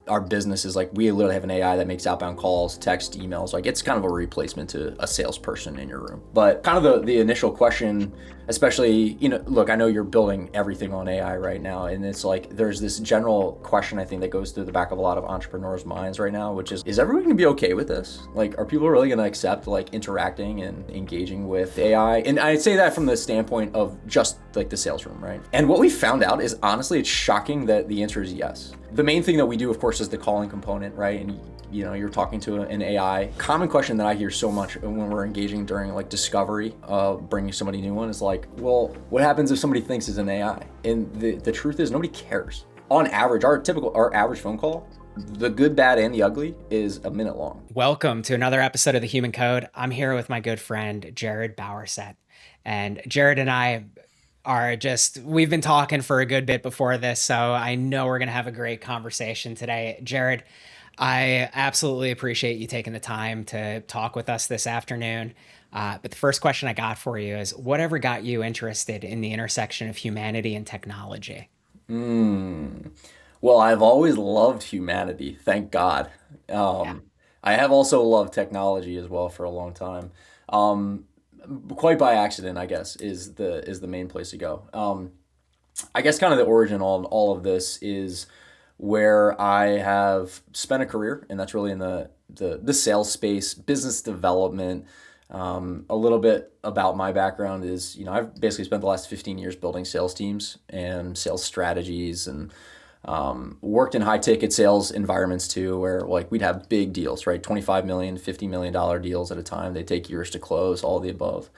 our business is like, we literally have an AI that makes outbound calls, text, emails. Like, it's kind of a replacement to a salesperson in your room. But kind of the initial question, especially, look, I know you're building everything on AI right now, and it's like, there's this general question, I think, that goes through the back of a lot of entrepreneurs' minds right now, which is everyone gonna be okay with this? Like, are people really gonna accept like interacting and engaging with AI? And I'd say that from the standpoint of just like the sales room, right? And what we found out is, honestly, it's shocking that the answer is yes. The main thing that we do, of course, is the calling component, right? And you're talking to an AI. Common question that I hear so much when we're engaging during like discovery, bringing somebody new on, is like, well, what happens if somebody thinks it's an AI? And the truth is, nobody cares. On average, our average phone call, the good, bad, and the ugly, is a minute long. Welcome to another episode of The Human Code. I'm here with my good friend, Jarod Bowersett. And Jarod and I we've been talking for a good bit before this, so I know we're going to have a great conversation today. Jarod, I absolutely appreciate you taking the time to talk with us this afternoon. But the first question I got for you is, whatever got you interested in the intersection of humanity and technology? Well, I've always loved humanity, thank God. Yeah. I have also loved technology as well for a long time. Quite by accident, I guess, is the main place to go. I guess kind of the origin on all of this is where I have spent a career, and that's really in the sales space, business development. A little bit about my background is, I've basically spent the last 15 years building sales teams and sales strategies, and worked in high-ticket sales environments too, where like we'd have big deals, right? $25 million, $50 million deals at a time. They take years to close, all the above.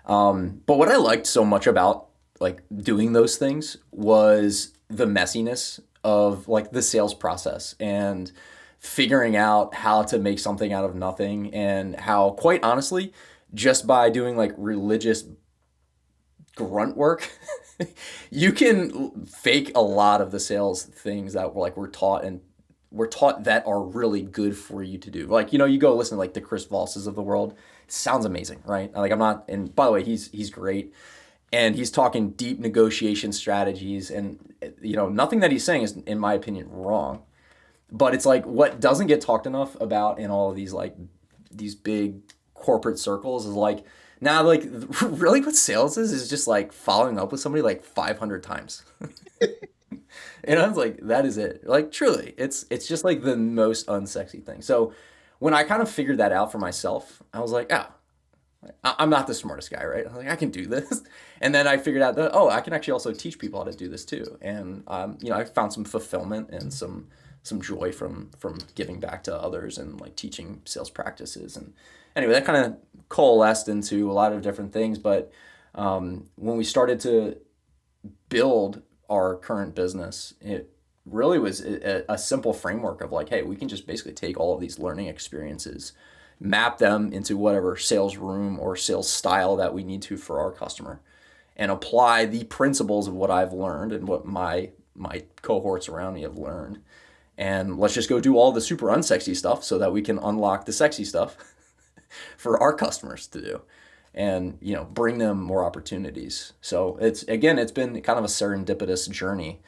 But what I liked so much about like doing those things was the messiness of like the sales process and figuring out how to make something out of nothing, and how, quite honestly, just by doing like religious grunt work, you can fake a lot of the sales things that we're taught that are really good for you to do. Like, you go listen to like the Chris Vosses of the world. It sounds amazing, right? Like, I'm not, and by the way, he's great. And he's talking deep negotiation strategies, and nothing that he's saying is, in my opinion, wrong. But it's like, what doesn't get talked enough about in all of these like these big corporate circles is like, now, like, really what sales is just like following up with somebody like 500 times. And I was like, that is it. Like, truly, it's just like the most unsexy thing. So when I kind of figured that out for myself, I was like, oh, I'm not the smartest guy, right? I was like, I can do this. And then I figured out that, oh, I can actually also teach people how to do this too. And, I found some fulfillment and some joy from giving back to others and like teaching sales practices. And anyway, that kind of coalesced into a lot of different things. But when we started to build our current business, it really was a simple framework of like, hey, we can just basically take all of these learning experiences, map them into whatever sales room or sales style that we need to for our customer, and apply the principles of what I've learned and what my cohorts around me have learned. And let's just go do all the super unsexy stuff so that we can unlock the sexy stuff for our customers to do, and bring them more opportunities. So it's been kind of a serendipitous journey,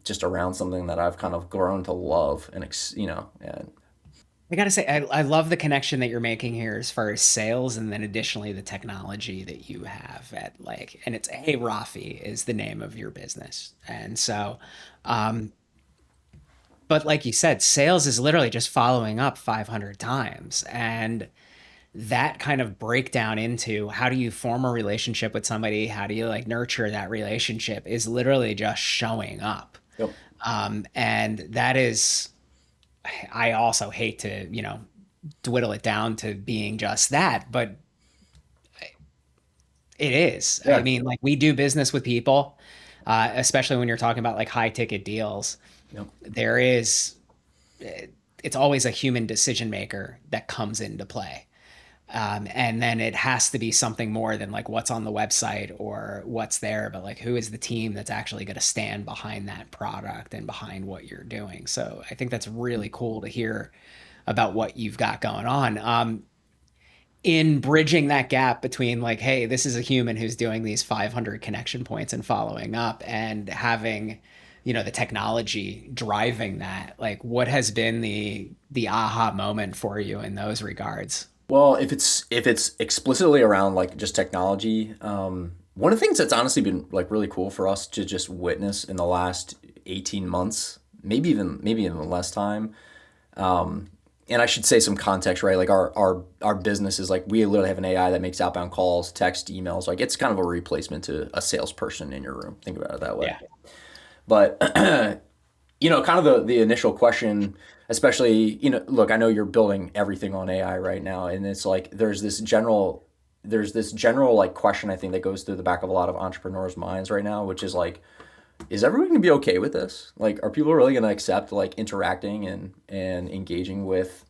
just around something that I've kind of grown to love, and and I gotta say, I love the connection that you're making here as far as sales, and then additionally the technology that you have and it's HeyRafi is the name of your business. And so, but like you said, sales is literally just following up 500 times. And that kind of breakdown into how do you form a relationship with somebody? How do you like nurture that relationship is literally just showing up. yep. And that is, I also hate to, dwindle it down to being just that, but it is. I Yeah. mean, like we do business with people, especially when you're talking about like high ticket deals. Yep. There is, it's always a human decision maker that comes into play. And then it has to be something more than like what's on the website or what's there, but like who is the team that's actually going to stand behind that product and behind what you're doing. So I think that's really cool to hear about what you've got going on. In bridging that gap between like, hey, this is a human who's doing these 500 connection points and following up, and having the technology driving that. Like, what has been the aha moment for you in those regards? Well, if it's explicitly around like just technology, one of the things that's honestly been like really cool for us to just witness in the last 18 months, maybe even less time. And I should say some context, right? Like our business is like we literally have an AI that makes outbound calls, text, emails. Like it's kind of a replacement to a salesperson in your room. Think about it that way. Yeah. But kind of the initial question, especially, look, I know you're building everything on AI right now, and it's like there's this general like question I think that goes through the back of a lot of entrepreneurs' minds right now, which is like, is everyone gonna be okay with this? Like, are people really gonna accept like interacting and engaging with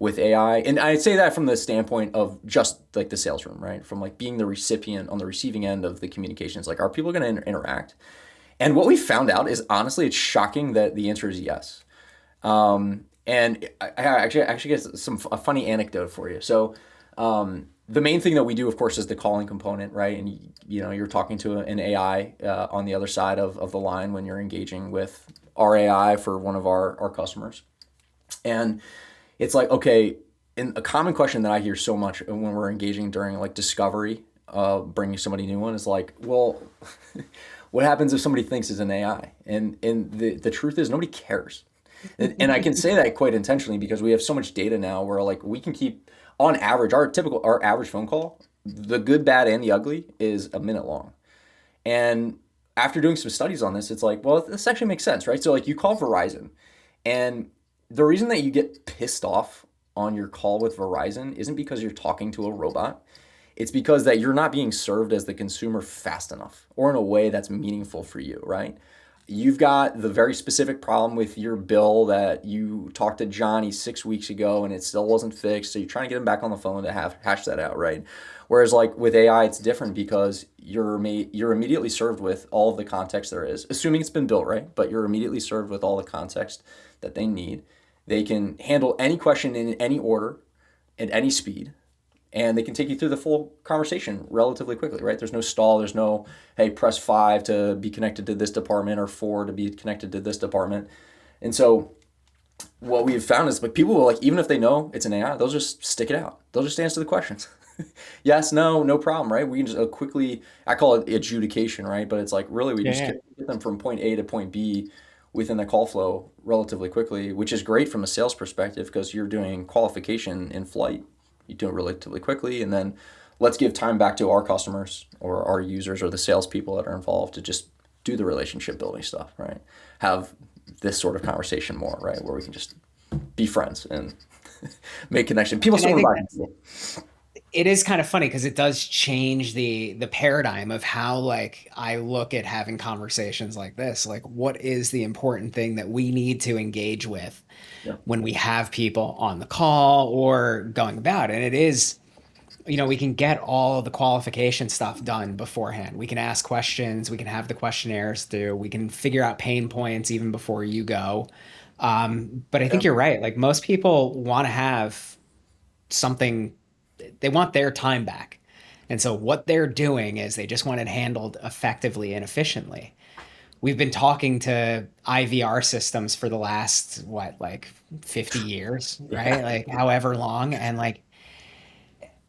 AI? And I say that from the standpoint of just like the sales room, right? From like being the recipient on the receiving end of the communications. Like, are people gonna interact? And what we found out is honestly, it's shocking that the answer is yes. And I actually get a funny anecdote for you. So, the main thing that we do, of course, is the calling component, right? And you're talking to an AI on the other side of the line when you're engaging with our AI for one of our customers. And it's like, okay, and a common question that I hear so much when we're engaging during like discovery, bringing somebody new on is like, well, what happens if somebody thinks it's an AI? And the truth is nobody cares. And I can say that quite intentionally because we have so much data now where like we can keep on average our average phone call, the good, bad, and the ugly is a minute long. And after doing some studies on this, it's like, well, this actually makes sense, right? So like you call Verizon, and the reason that you get pissed off on your call with Verizon isn't because you're talking to a robot. It's because that you're not being served as the consumer fast enough or in a way that's meaningful for you, right? You've got the very specific problem with your bill that you talked to Johnny 6 weeks ago and it still wasn't fixed. So you're trying to get him back on the phone to hash that out, right? Whereas like with AI, it's different because you're immediately served with all of the context there is, assuming it's been built right, but you're immediately served with all the context that they need. They can handle any question in any order at any speed, and they can take you through the full conversation relatively quickly, right? There's no stall. There's no, hey, press 5 to be connected to this department or 4 to be connected to this department. And so what we've found is like people will like, even if they know it's an AI, they'll just stick it out. They'll just answer the questions. Yes, no, no problem, right? We can just quickly, I call it adjudication, right? But it's like really we Yeah, just yeah. get them from point A to point B within the call flow relatively quickly, which is great from a sales perspective because you're doing qualification in flight. You do it relatively quickly, and then let's give time back to our customers or our users or the salespeople that are involved to just do the relationship building stuff, right? Have this sort of conversation more, right? Where we can just be friends and make connection. People And still I want think to buy that's people. it is kind of funny because it does change the paradigm of how like I look at having conversations like this. Like, what is the important thing that we need to engage with Yeah. when we have people on the call or going about? And it is, we can get all of the qualification stuff done beforehand. We can ask questions, we can have the questionnaires through, we can figure out pain points even before you go. But I Yeah. think you're right. Like, most people want to have something, they want their time back. And so what they're doing is they just want it handled effectively and efficiently. We've been talking to IVR systems for the last, what, like 50 years, Yeah. right? Like however long. And like,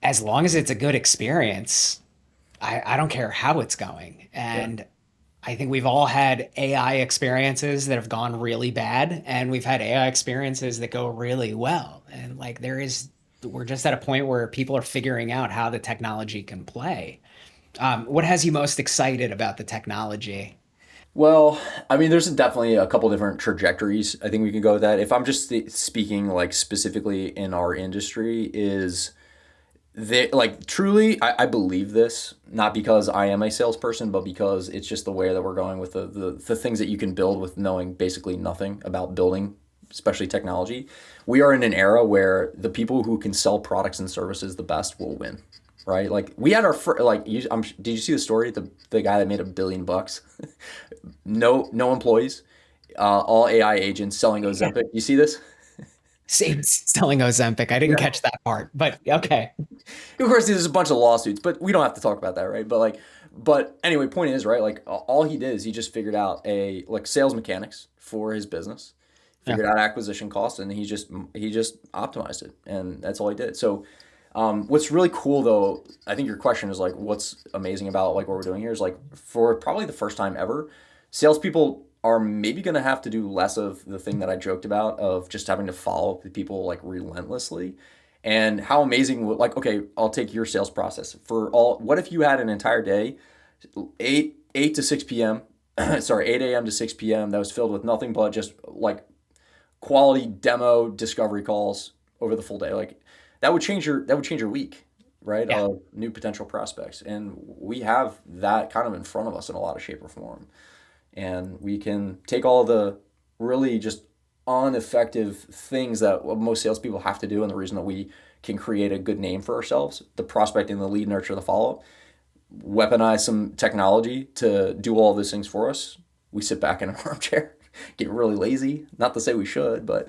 as long as it's a good experience, I don't care how it's going. Yeah. And I think we've all had AI experiences that have gone really bad, and we've had AI experiences that go really well. And like we're just at a point where people are figuring out how the technology can play. What has you most excited about the technology? Well, I mean, there's definitely a couple different trajectories. I think we can go with that. If I'm just speaking like specifically in our industry, is they like truly I believe this not because I am a salesperson but because it's just the way that we're going with the things that you can build with knowing basically nothing about building, especially technology. We are in an era where the people who can sell products and services the best will win, right? Like we had our like did you see the story, the guy that made $1 billion? No employees, all AI agents selling Ozempic. You see this? Selling Ozempic. I didn't Yeah. catch that part, but okay. Of course, there's a bunch of lawsuits, but we don't have to talk about that, right? But anyway, point is, right? Like all he did is he just figured out a like sales mechanics for his business, Yeah. figured out acquisition costs, and he just optimized it, and that's all he did. So, what's really cool though, I think your question is like, what's amazing about like what we're doing here is like for probably the first time ever, salespeople are maybe going to have to do less of the thing that I joked about of just having to follow up with people like relentlessly. And how amazing would like okay, I'll take your sales process for all. What if you had an entire day, 8 to 6 p.m. sorry, 8 a.m. to 6 p.m. that was filled with nothing but just like quality demo discovery calls over the full day. Like that would change your week, right? Yeah. Of new potential prospects, and we have that kind of in front of us in a lot of shape or form, and we can take all the really just ineffective things that most salespeople have to do, and the reason that we can create a good name for ourselves, the prospecting, the lead nurture, the follow-up, weaponize some technology to do all those things for us. We sit back in an armchair, get really lazy. Not to say we should, but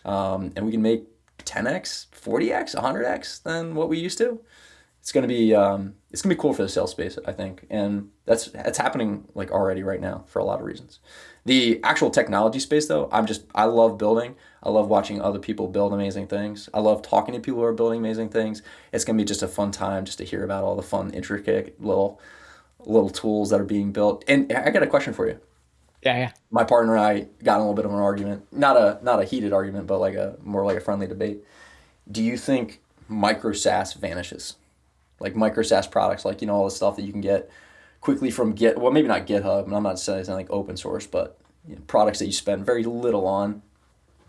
and we can make 10x, 40x, 100x than what we used to. It's gonna be cool for the sales space, I think, and that's happening like already right now for a lot of reasons. The actual technology space, though, I love building. I love watching other people build amazing things. I love talking to people who are building amazing things. It's gonna be just a fun time just to hear about all the fun, intricate little tools that are being built. And I got a question for you. Yeah. Yeah. My partner and I got in a little bit of an argument, not a heated argument, but like a more like a friendly debate. Do you think micro SaaS vanishes? Like micro SaaS products, like all the stuff that you can get quickly from well, maybe not GitHub, and I'm not saying it's like open source, but products that you spend very little on,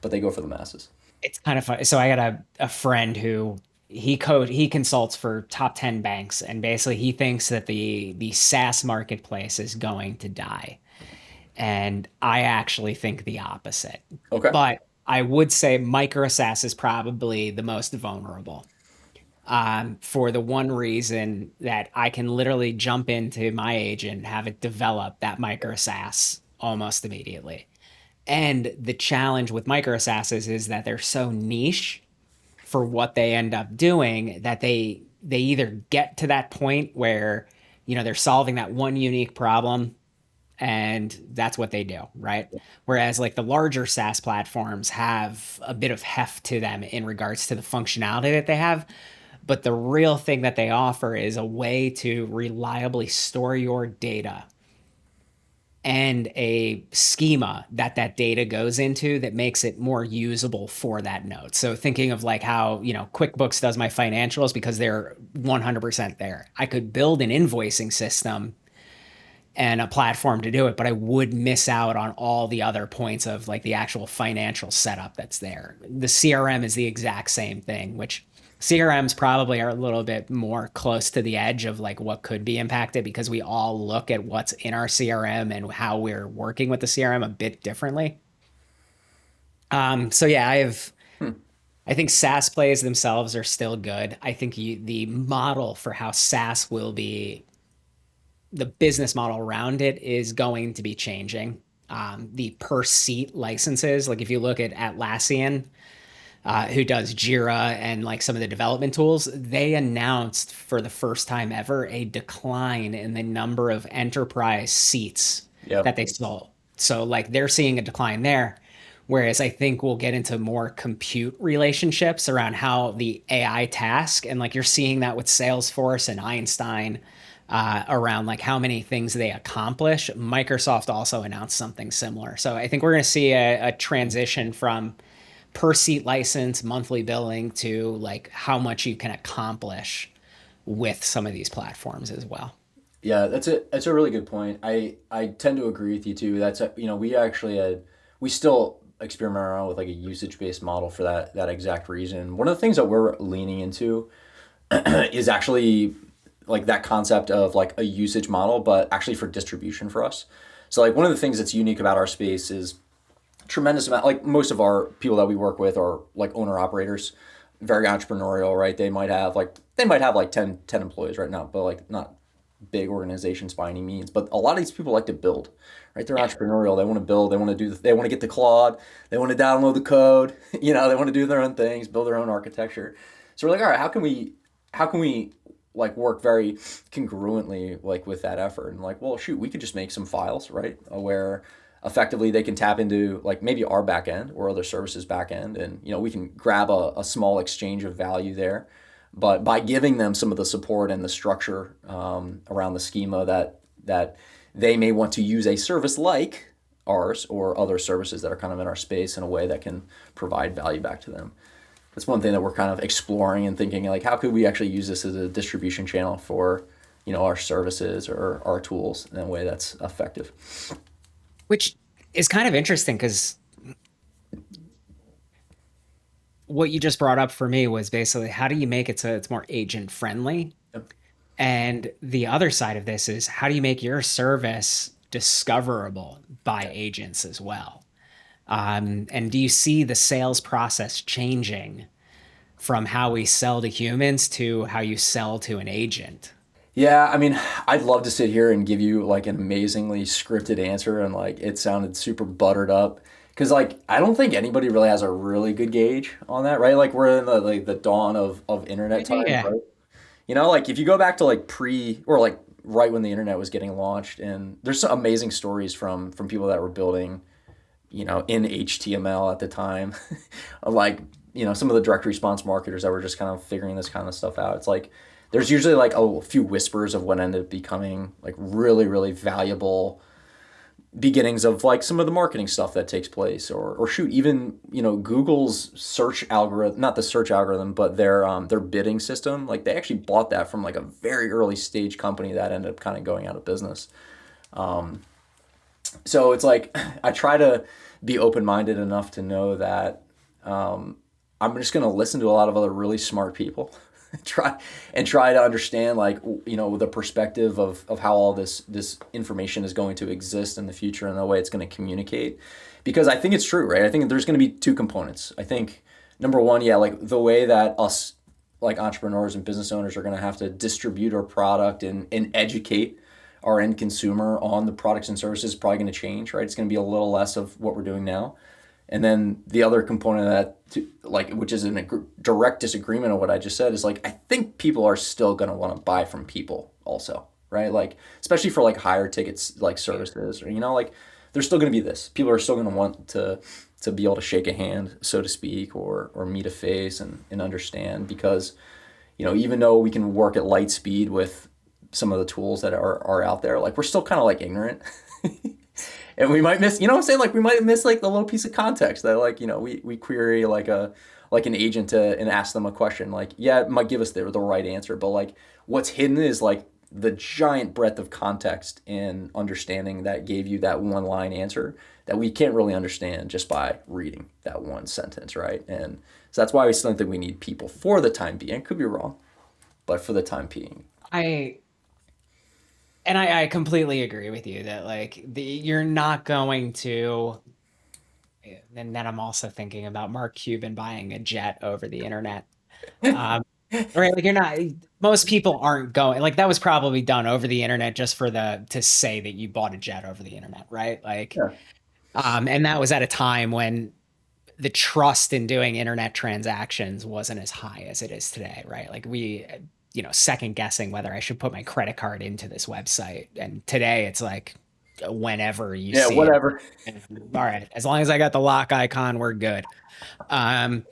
but they go for the masses. It's kind of fun. So I got a friend who he consults for top 10 banks, and basically he thinks that the SaaS marketplace is going to die. And I actually think the opposite. Okay. But I would say micro SaaS is probably the most vulnerable. For the one reason that I can literally jump into my agent and have it develop that micro SaaS almost immediately. And the challenge with micro SaaSes is that they're so niche for what they end up doing that they either get to that point where they're solving that one unique problem and that's what they do, right? Whereas like the larger SaaS platforms have a bit of heft to them in regards to the functionality that they have, but the real thing that they offer is a way to reliably store your data and a schema that that data goes into that makes it more usable for that node. So thinking of like how, QuickBooks does my financials because they're 100% there. I could build an invoicing system and a platform to do it, but I would miss out on all the other points of like the actual financial setup that's there. The CRM is the exact same thing, which CRMs probably are a little bit more close to the edge of like what could be impacted because we all look at what's in our CRM and how we're working with the CRM a bit differently. So yeah, Hmm. I think SaaS plays themselves are still good. I think the model for how SaaS will be, the business model around it is going to be changing. The per seat licenses, like if you look at Atlassian, who does Jira and like some of the development tools, they announced for the first time ever a decline in the number of enterprise seats Yeah. that they sold. So like they're seeing a decline there. Whereas I think we'll get into more compute relationships around how the AI task, and like you're seeing that with Salesforce and Einstein around like how many things they accomplish. Microsoft also announced something similar. So I think we're going to see a transition from per seat license, monthly billing to like how much you can accomplish with some of these platforms as well. Yeah, that's a really good point. I tend to agree with you too. We still experiment around with like a usage based model for that exact reason. One of the things that we're leaning into is actually like that concept of like a usage model, but actually for distribution for us. So like one of the things that's unique about our space is tremendous amount, like most of our people that we work with are like owner operators, very entrepreneurial, right? They might have like 10 employees right now, but like not big organizations by any means, but a lot of these people like to build, right? They're Yeah. entrepreneurial. They want to build. They want to they want to get the Claude. They want to download the code. They want to do their own things, build their own architecture. So we're like, all right, how can we like work very congruently like with that effort? And like, well, shoot, we could just make some files, right? Where effectively they can tap into like maybe our back end or other services back end, and we can grab a small exchange of value there, but by giving them some of the support and the structure around the schema that they may want to use a service like ours or other services that are kind of in our space in a way that can provide value back to them. That's one thing that we're kind of exploring and thinking like, how could we actually use this as a distribution channel for our services or our tools in a way that's effective. Which is kind of interesting because what you just brought up for me was basically how do you make it so it's more agent friendly? Yep. And the other side of this is how do you make your service discoverable by agents as well? And do you see the sales process changing from how we sell to humans to how you sell to an agent? Yeah, I mean, I'd love to sit here and give you like an amazingly scripted answer and like it sounded super buttered up because like I don't think anybody really has a really good gauge on that, right? Like we're in the dawn of internet times, Yeah. right? Like if you go back to like pre or like right when the internet was getting launched, and there's some amazing stories from people that were building, in HTML at the time, like some of the direct response marketers that were just kind of figuring this kind of stuff out. It's like there's usually like a few whispers of what ended up becoming like really, really valuable beginnings of like some of the marketing stuff that takes place, or shoot, even Google's search algorithm, not the search algorithm, but their bidding system. Like they actually bought that from like a very early stage company that ended up kind of going out of business. So it's like I try to be open-minded enough to know that I'm just going to listen to a lot of other really smart people try to understand like the perspective of how all this information is going to exist in the future and the way it's going to communicate, because I think it's true, right? I think there's going to be two components. I think number one, yeah, like the way that us like entrepreneurs and business owners are going to have to distribute our product and educate our end consumer on the products and services is probably going to change, right? It's going to be a little less of what we're doing now. And then the other component of that, like, which is in a direct disagreement of what I just said, is like I think people are still going to want to buy from people also, right? Like especially for like higher tickets like services, or like there's still going to be this. People are still going to want to be able to shake a hand, so to speak, or meet a face and understand, because even though we can work at light speed with some of the tools that are out there, like we're still kind of like ignorant. And we might miss, what I'm saying? Like we might miss like the little piece of context that like, we query like an agent and ask them a question. Like, yeah, it might give us the right answer, but like what's hidden is like the giant breadth of context and understanding that gave you that one line answer that we can't really understand just by reading that one sentence, right? And so that's why we still think we need people for the time being. Could be wrong, but for the time being. I I completely agree with you that like you're not going to, and then I'm also thinking about Mark Cuban buying a jet over the internet. Um, right, like you're not, most people aren't going, like that was probably done over the internet just for to say that you bought a jet over the internet, right? Like, Yeah. and that was at a time when the trust in doing internet transactions wasn't as high as it is today, right? Like second guessing whether I should put my credit card into this website. And today it's like whenever you Yeah, see it. whatever. All right, as long as I got the lock icon, we're good. Um,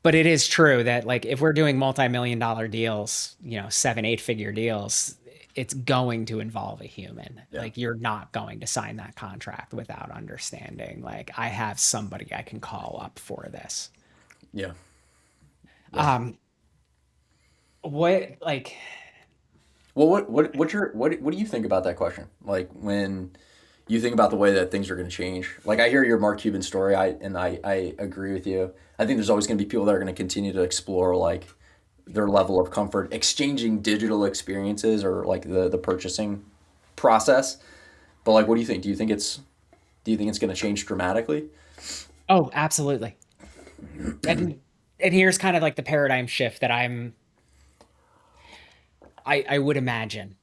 but it is true that like if we're doing multi-million dollar deals, 7, 8 figure deals, it's going to involve a human. Yeah. Like you're not going to sign that contract without understanding like I have somebody I can call up for this. Yeah. Yeah. Um what like Well, what do you think about that question? Like when you think about the way that things are going to change. Like I hear your Mark Cuban story, I agree with you. I think there's always going to be people that are going to continue to explore like their level of comfort exchanging digital experiences or like the purchasing process. But like, what do you think? Do you think it's going to change dramatically? Oh, absolutely. And here's kind of like the paradigm shift that I would imagine.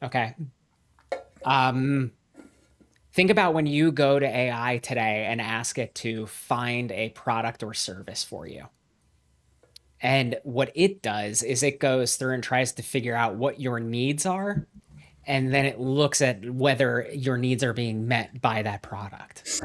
Okay. Um, think about when you go to AI today and ask it to find a product or service for you. And what it does is it goes through and tries to figure out what your needs are. And then it looks at whether your needs are being met by that product.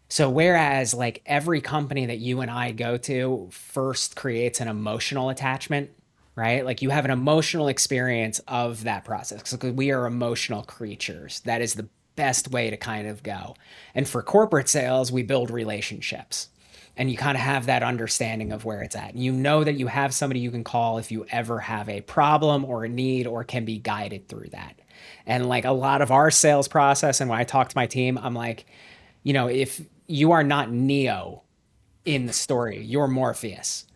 So whereas like every company that you and I go to first creates an emotional attachment, right? Like you have an emotional experience of that process because we are emotional creatures. That is the best way to kind of go. And for corporate sales, we build relationships. And you kind of have that understanding of where it's at. You know that you have somebody you can call if you ever have a problem or a need or can be guided through that. And like a lot of our sales process, and when I talk to my team, I'm like, if you are not Neo in the story, you're Morpheus.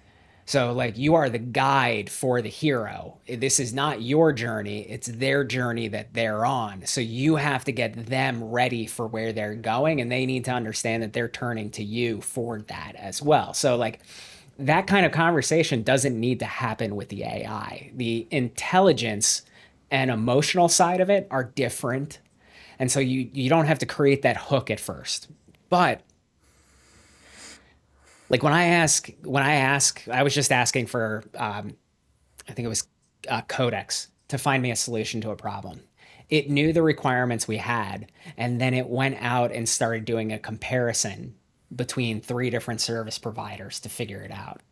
So like you are the guide for the hero. This is not your journey, it's their journey that they're on. So you have to get them ready for where they're going and they need to understand that they're turning to you for that as well. So like that kind of conversation doesn't need to happen with the AI. The intelligence and emotional side of it are different. And so you don't have to create that hook at first. But like when I ask, I was just asking for, I think it was Codex to find me a solution to a problem. It knew the requirements we had, and then it went out and started doing a comparison between 3 different service providers to figure it out.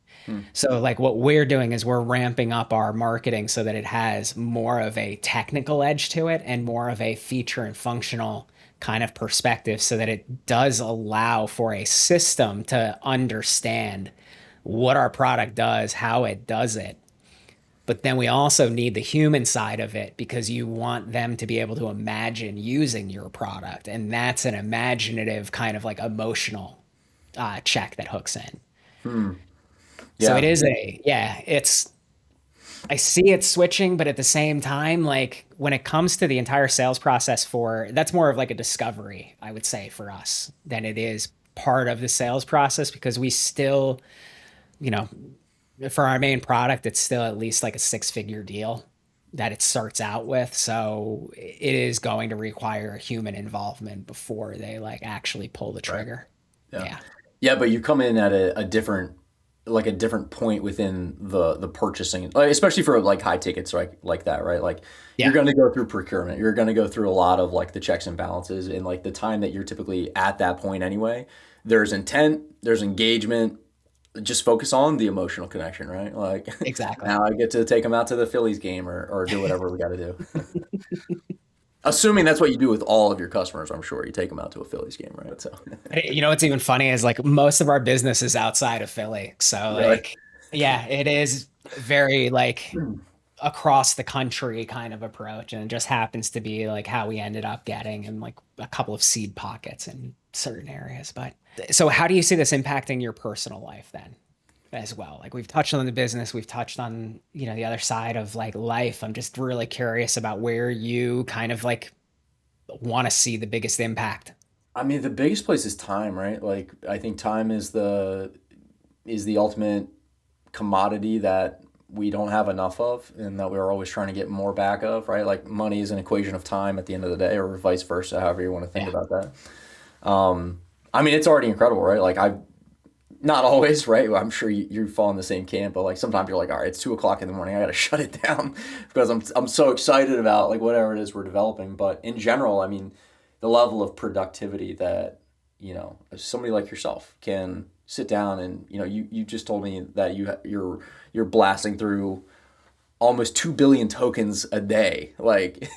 So like what we're doing is we're ramping up our marketing so that it has more of a technical edge to it and more of a feature and functional kind of perspective so that it does allow for a system to understand what our product does, how it does it. But then we also need the human side of it because you want them to be able to imagine using your product. And that's an imaginative kind of like emotional check that hooks in. So it Yeah. is I see it switching, but at the same time, like when it comes to the entire sales process that's more of like a discovery, I would say for us than it is part of the sales process because we still, you know, for our main product, it's still at least like a 6-figure deal that it starts out with. So it is going to require human involvement before they like actually pull the Right. trigger. Yeah. Yeah. Yeah, but you come in at a different point within the purchasing, like, especially for like high tickets like that, right? Like you're Yeah. going to go through procurement. You're going to go through a lot of like the checks and balances and like the time that you're typically at that point anyway. There's intent, there's engagement. Just focus on the emotional connection, right? Like Exactly. now I get to take them out to the Phillies game or do whatever we got to do. Assuming that's what you do with all of your customers, I'm sure you take them out to a Phillies game, right? So What's even funny is like most of our business is outside of Philly. So really, like, yeah, it is very like across the country kind of approach. And it just happens to be like how we ended up getting in like a couple of seed pockets in certain areas. But so how do you see this impacting your personal life then as well? Like we've touched on the business, we've touched on, the other side of like life. I'm just really curious about where you kind of like want to see the biggest impact. I mean, the biggest place is time, right? Like I think time is the ultimate commodity that we don't have enough of and that we're always trying to get more back of, right? Like money is an equation of time at the end of the day, or vice versa, however you want to think Yeah. about that. I mean, it's already incredible, right? Like not always, right? I'm sure you fall in the same camp, but like sometimes you're like, all right, it's 2 o'clock in the morning. I got to shut it down because I'm so excited about like whatever it is we're developing. But in general, I mean, the level of productivity that, somebody like yourself can sit down and, you just told me that you're blasting through almost 2 billion tokens a day. Like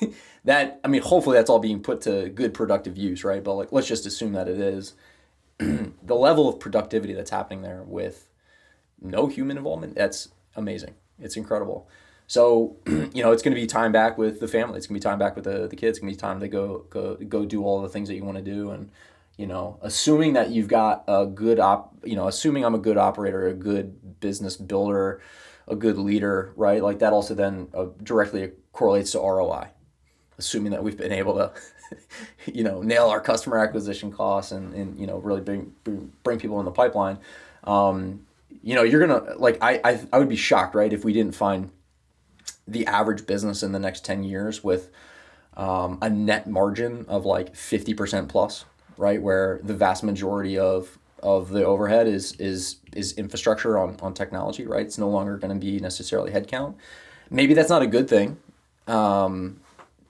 that, I mean, hopefully that's all being put to good productive use, right? But like, let's just assume that it is. The level of productivity that's happening there with no human involvement, that's amazing. It's incredible. So, it's going to be time back with the family. It's going to be time back with the kids. It's going to be time to go do all the things that you want to do. And, assuming that you've got a good assuming I'm a good operator, a good business builder, a good leader, right? Like that also then directly correlates to ROI. Assuming that we've been able to, nail our customer acquisition costs and really bring people in the pipeline. You're gonna like I would be shocked, right, if we didn't find the average business in the next 10 years with a net margin of like 50% plus, right? Where the vast majority of the overhead is infrastructure on technology, right? It's no longer going to be necessarily headcount. Maybe that's not a good thing,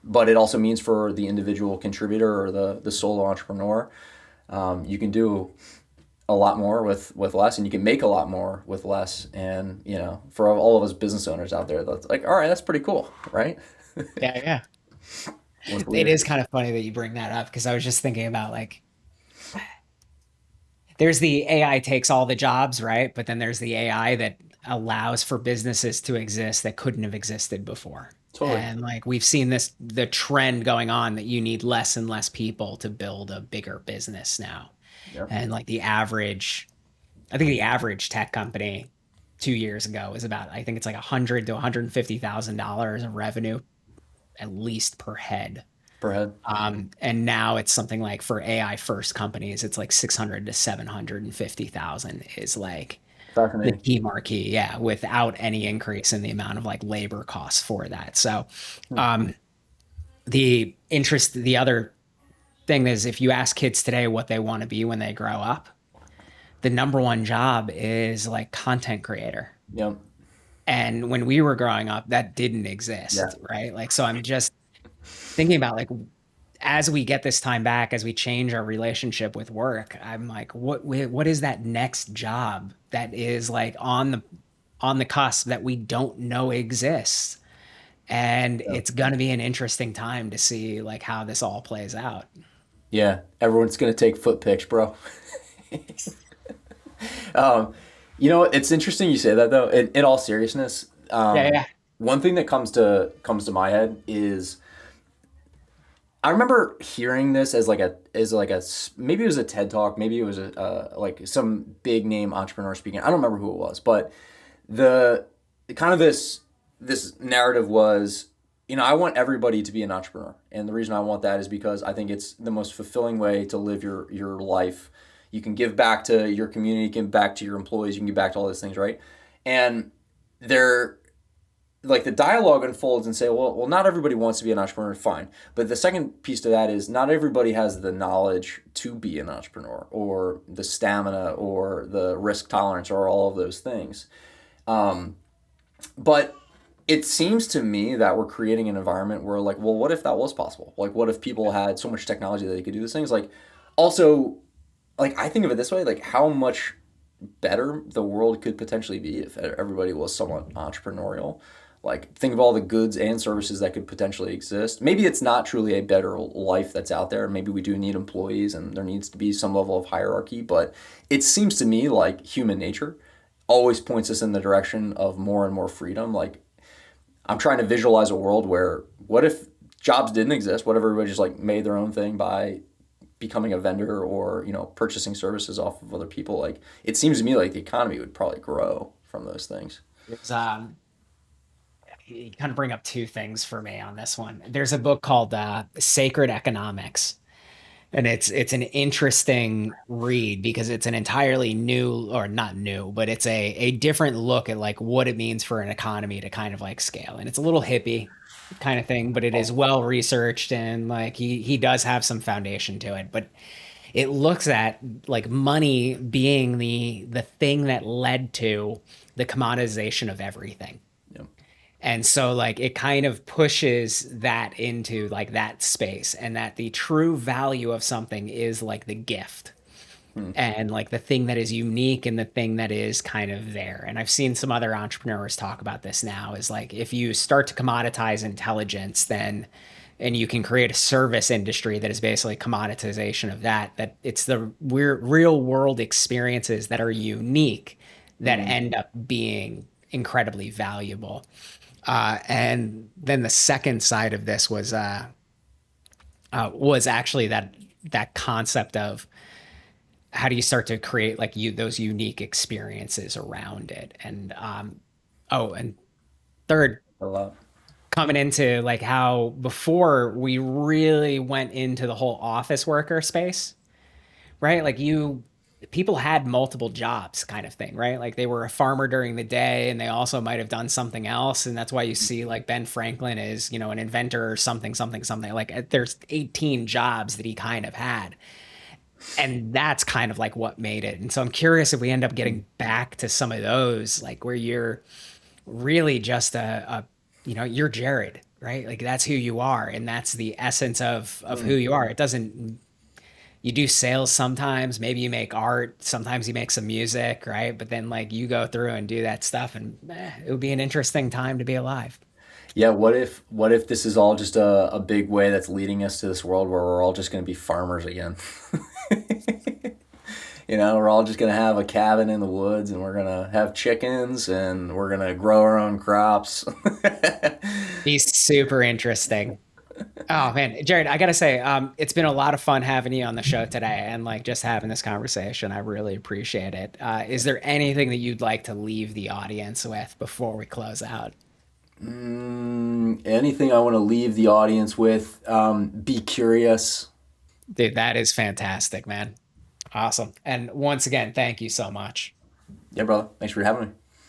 but it also means for the individual contributor or the solo entrepreneur, you can do a lot more with less, and you can make a lot more with less. And for all of us business owners out there, that's like, all right, that's pretty cool, right? Yeah, yeah. What's It weird? is kind of funny that you bring that up because I was just thinking about like there's the AI takes all the jobs, right? But then there's the AI that allows for businesses to exist that couldn't have existed before. Totally. And like we've seen the trend going on that you need less and less people to build a bigger business now. Yeah. And like I think the average tech company 2 years ago was about, I think it's like 100 to $150,000 of revenue at least per head. Per head. And now it's something like for AI first companies, it's like 600 to 750,000 is like the Fascinating. key marquee. Yeah. Without any increase in the amount of like labor costs for that. So, Hmm. um, the other thing is if you ask kids today what they want to be when they grow up, the number one job is like content creator. Yeah. And when we were growing up, that didn't Yeah. exist, right? Like, so I'm just thinking about like as we get this time back, as we change our relationship with work, I'm like, what is that next job that is like on the cusp that we don't know exists? And Yeah. it's gonna be an interesting time to see like how this all plays out. Yeah. Everyone's gonna take foot pics, bro. Um, it's interesting you say that though. In all seriousness, Yeah, yeah. one thing that comes to my head is I remember hearing this maybe it was a TED talk, maybe it was a like some big name entrepreneur speaking. I don't remember who it was, but the kind of this narrative was, I want everybody to be an entrepreneur, and the reason I want that is because I think it's the most fulfilling way to live your life. You can give back to your community, you can give back to your employees, you can give back to all those things, right? And they're like the dialogue unfolds and say, well, not everybody wants to be an entrepreneur, fine. But the second piece to that is not everybody has the knowledge to be an entrepreneur, or the stamina, or the risk tolerance, or all of those things. Um, but it seems to me that we're creating an environment where, like, well, what if that was possible? Like, what if people had so much technology that they could do these things? Like, also, like, I think of it this way, like, how much better the world could potentially be if everybody was somewhat entrepreneurial. Like, think of all the goods and services that could potentially exist. Maybe it's not truly a better life that's out there. Maybe we do need employees and there needs to be some level of hierarchy, but it seems to me like human nature always points us in the direction of more and more freedom. Like, I'm trying to visualize a world where, what if jobs didn't exist? What if everybody just like made their own thing by becoming a vendor, or purchasing services off of other people? Like, it seems to me like the economy would probably grow from those things. There's you kind of bring up two things for me on this one. There's a book called Sacred Economics. And it's an interesting read because it's an entirely new, or not new, but it's a different look at like what it means for an economy to kind of like scale. And it's a little hippie kind of thing, but it is well researched, and like he does have some foundation to it. But it looks at like money being the thing that led to the commoditization of everything. Yeah. And so like it kind of pushes that into like that space, and that the true value of something is like the gift Hmm. and like the thing that is unique and the thing that is kind of there. And I've seen some other entrepreneurs talk about this now, is like if you start to commoditize intelligence, then and you can create a service industry that is basically commoditization of that it's the real world experiences that are unique that Hmm. end up being incredibly valuable. And then the second side of this was actually that concept of how do you start to create like those unique experiences around it. And oh, and third, A lot. coming into like how before we really went into the whole office worker space, right? Like people had multiple jobs kind of thing, right? Like they were a farmer during the day and they also might have done something else. And that's why you see like Ben Franklin is, an inventor or something, something, something. Like there's 18 jobs that he kind of had. And that's kind of like what made it. And so I'm curious if we end up getting back to some of those, like where you're really just you're Jarod, right? Like that's who you are. And that's the essence of who Mm. you are. It doesn't you do sales sometimes, maybe you make art, sometimes you make some music, right? But then like you go through and do that stuff and it would be an interesting time to be alive. Yeah, what if this is all just a big way that's leading us to this world where we're all just going to be farmers again? We're all just going to have a cabin in the woods and we're going to have chickens and we're going to grow our own crops. Be super interesting. Oh man, Jarod, I gotta say, it's been a lot of fun having you on the show today and like just having this conversation. I really appreciate it. Is there anything that you'd like to leave the audience with before we close out? Anything I want to leave the audience with, be curious. Dude, that is fantastic, man. Awesome. And once again, thank you so much. Yeah, brother. Thanks for having me.